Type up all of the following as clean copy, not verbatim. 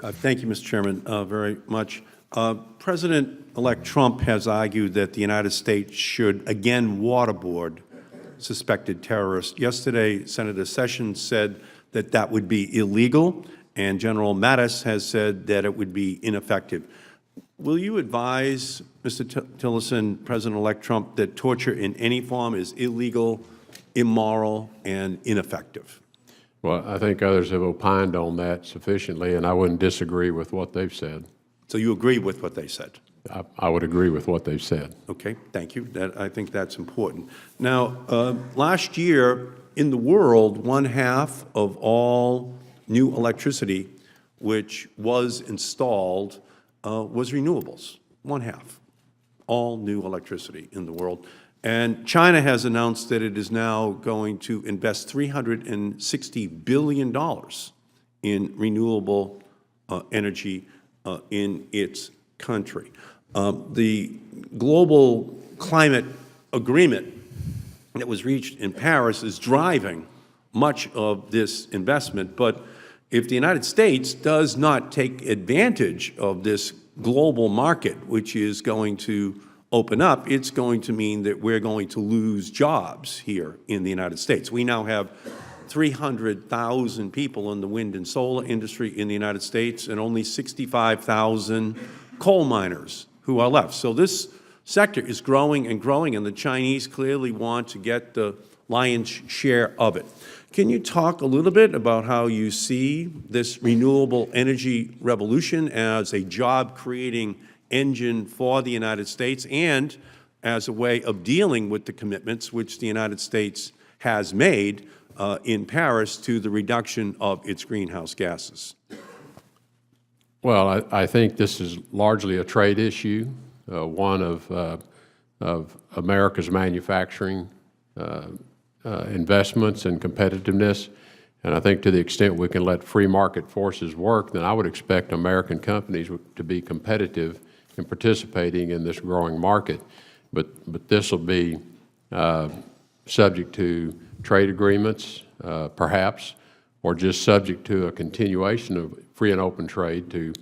Thank you, Mr. Chairman, very much. President-elect Trump has argued that the United States should again waterboard suspected terrorists. Yesterday, Senator Sessions said that that would be illegal, and General Mattis has said that it would be ineffective. Will you advise, Mr. Tillerson, President-elect Trump, that torture in any form is illegal, immoral, and ineffective? Well, I think others have opined on that sufficiently, and I wouldn't disagree with what they've said. So you agree with what they said? I would agree with what they've said. Okay, thank you. I think that's important. Now, last year in the world, 1/2 of all new electricity which was installed was renewables. 1/2, all new electricity in the world. And China has announced that it is now going to invest $360 billion in renewable energy in its country. The global climate agreement that was reached in Paris is driving much of this investment. But if the United States does not take advantage of this global market, which is going to open up, it's going to mean that we're going to lose jobs here in the United States. We now have 300,000 people in the wind and solar industry in the United States and only 65,000 coal miners who are left. So this sector is growing and growing, and the Chinese clearly want to get the lion's share of it. Can you talk a little bit about how you see this renewable energy revolution as a job-creating engine for the United States and as a way of dealing with the commitments which the United States has made in Paris to the reduction of its greenhouse gases? Well, I think this is largely a trade issue, one of America's manufacturing investments and competitiveness. And I think to the extent we can let free market forces work, then I would expect American companies to be competitive in participating in this growing market. But this will be subject to trade agreements, perhaps, or just subject to a continuation of free and open trade to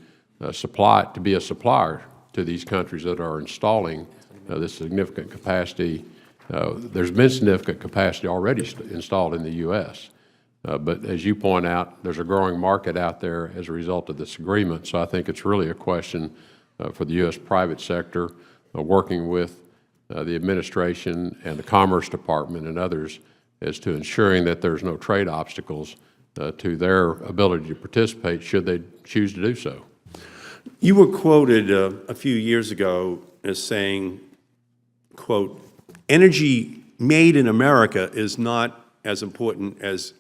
be a supplier to these countries that are installing this significant capacity. There's been significant capacity already installed in the U.S., but as you point out, there's a growing market out there as a result of this agreement. So I think it's really a question for the U.S. private sector, working with the administration and the Commerce Department and others as to ensuring that there's no trade obstacles to their ability to participate should they choose to do so. You were quoted a few years ago as saying, quote, "Energy made in America is not as important as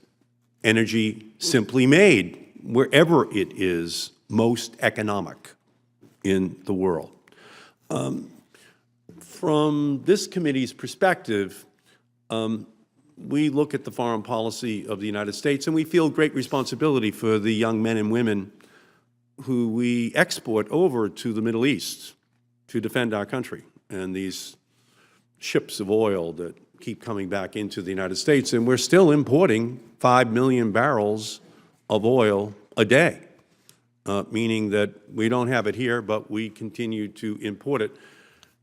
energy simply made wherever it is most economic in the world." From this committee's perspective, we look at the foreign policy of the United States and we feel great responsibility for the young men and women who we export over to the Middle East to defend our country, and these ships of oil that keep coming back into the United States. And we're still importing 5 million barrels of oil a day, meaning that we don't have it here, but we continue to import it.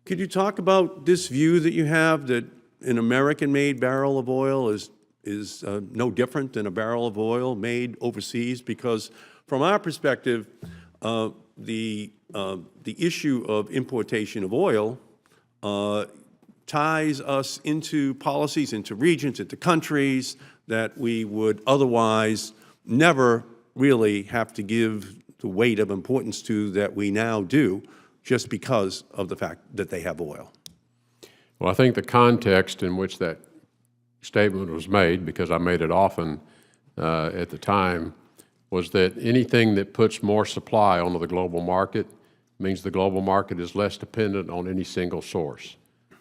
Could you talk about this view that you have that an American-made barrel of oil is no different than a barrel of oil made overseas? Because from our perspective, the issue of importation of oil ties us into policies, into regions, into countries that we would otherwise never really have to give the weight of importance to that we now do, just because of the fact that they have oil. Well, I think the context in which that statement was made, because I made it often at the time, was that anything that puts more supply onto the global market means the global market is less dependent on any single source.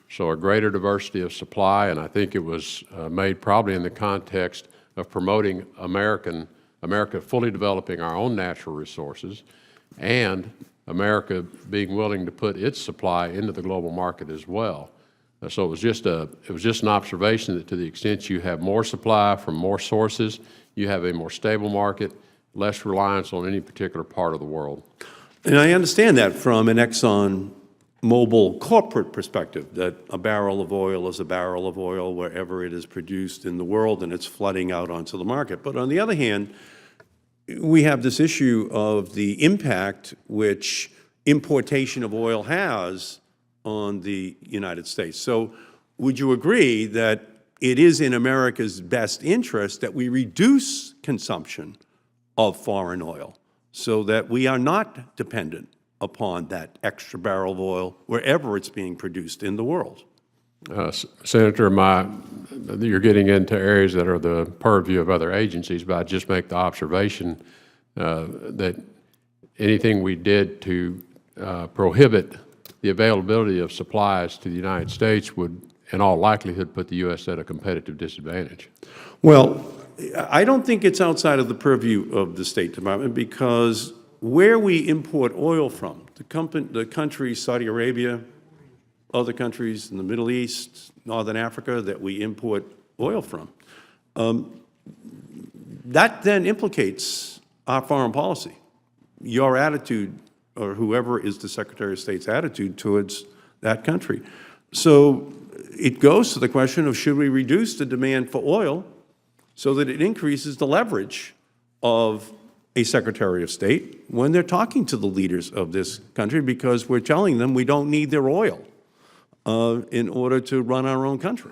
So a greater diversity of supply, and I think it was made probably in the context of promoting America fully developing our own natural resources, and America being willing to put its supply into the global market as well. So it was just an observation that to the extent you have more supply from more sources, you have a more stable market, less reliance on any particular part of the world. And I understand that from an ExxonMobil corporate perspective, that a barrel of oil is a barrel of oil wherever it is produced in the world and it's flooding out onto the market. But on the other hand, we have this issue of the impact which importation of oil has on the United States. So would you agree that it is in America's best interest that we reduce consumption of foreign oil so that we are not dependent upon that extra barrel of oil wherever it's being produced in the world? Senator, you're getting into areas that are the purview of other agencies, but I just make the observation that anything we did to prohibit the availability of supplies to the United States would, in all likelihood, put the U.S. at a competitive disadvantage. Well, I don't think it's outside of the purview of the State Department, because where we import oil from, the countries, Saudi Arabia, other countries in the Middle East, Northern Africa that we import oil from, that then implicates our foreign policy. Your attitude, or whoever is the Secretary of State's attitude towards that country. So it goes to the question of, should we reduce the demand for oil so that it increases the leverage of a Secretary of State when they're talking to the leaders of this country, because we're telling them we don't need their oil in order to run our own country?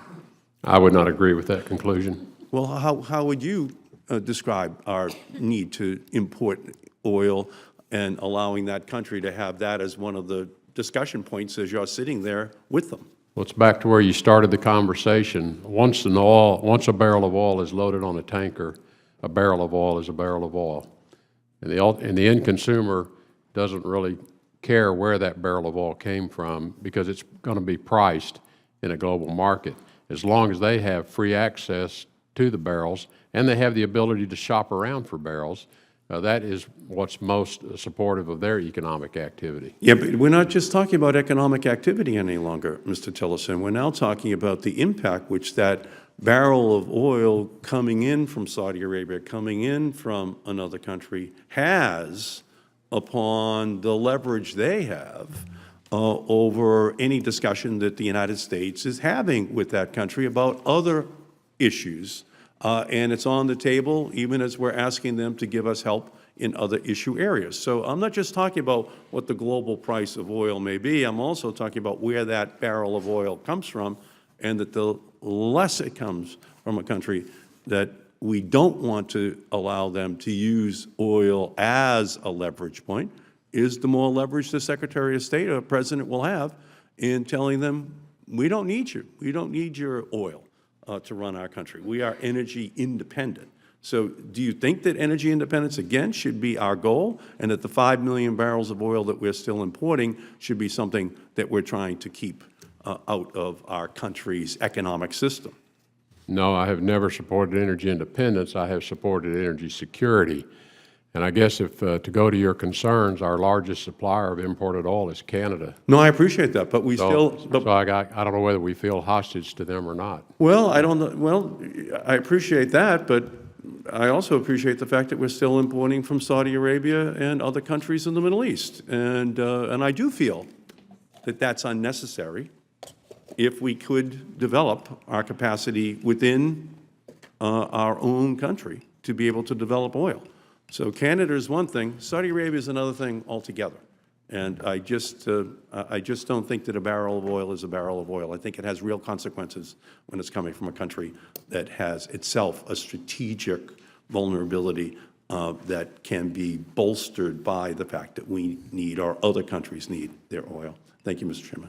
I would not agree with that conclusion. Well, how would you describe our need to import oil and allowing that country to have that as one of the discussion points as you're sitting there with them? Well, it's back to where you started the conversation. Once a barrel of oil is loaded on a tanker, a barrel of oil is a barrel of oil. And the end consumer doesn't really care where that barrel of oil came from, because it's going to be priced in a global market. As long as they have free access to the barrels and they have the ability to shop around for barrels, that is what's most supportive of their economic activity. Yeah, but we're not just talking about economic activity any longer, Mr. Tillerson. We're now talking about the impact which that barrel of oil coming in from Saudi Arabia, coming in from another country, has upon the leverage they have over any discussion that the United States is having with that country about other issues. And it's on the table even as we're asking them to give us help in other issue areas. So I'm not just talking about what the global price of oil may be. I'm also talking about where that barrel of oil comes from, and that the less it comes from a country, that we don't want to allow them to use oil as a leverage point, is the more leverage the Secretary of State or President will have in telling them, we don't need you. We don't need your oil to run our country. We are energy independent. So do you think that energy independence, again, should be our goal, and that the 5 million barrels of oil that we're still importing should be something that we're trying to keep out of our country's economic system? No, I have never supported energy independence. I have supported energy security. And I guess if, to go to your concerns, our largest supplier of imported oil is Canada. No, I appreciate that, but we So I don't know whether we feel hostage to them or not. Well, I don't know. Well, I appreciate that, but I also appreciate the fact that we're still importing from Saudi Arabia and other countries in the Middle East. And I do feel that that's unnecessary if we could develop our capacity within our own country to be able to develop oil. So Canada is one thing, Saudi Arabia is another thing altogether. And I just don't think that a barrel of oil is a barrel of oil. I think it has real consequences when it's coming from a country that has itself a strategic vulnerability that can be bolstered by the fact that we need, or other countries need, their oil. Thank you, Mr. Chairman.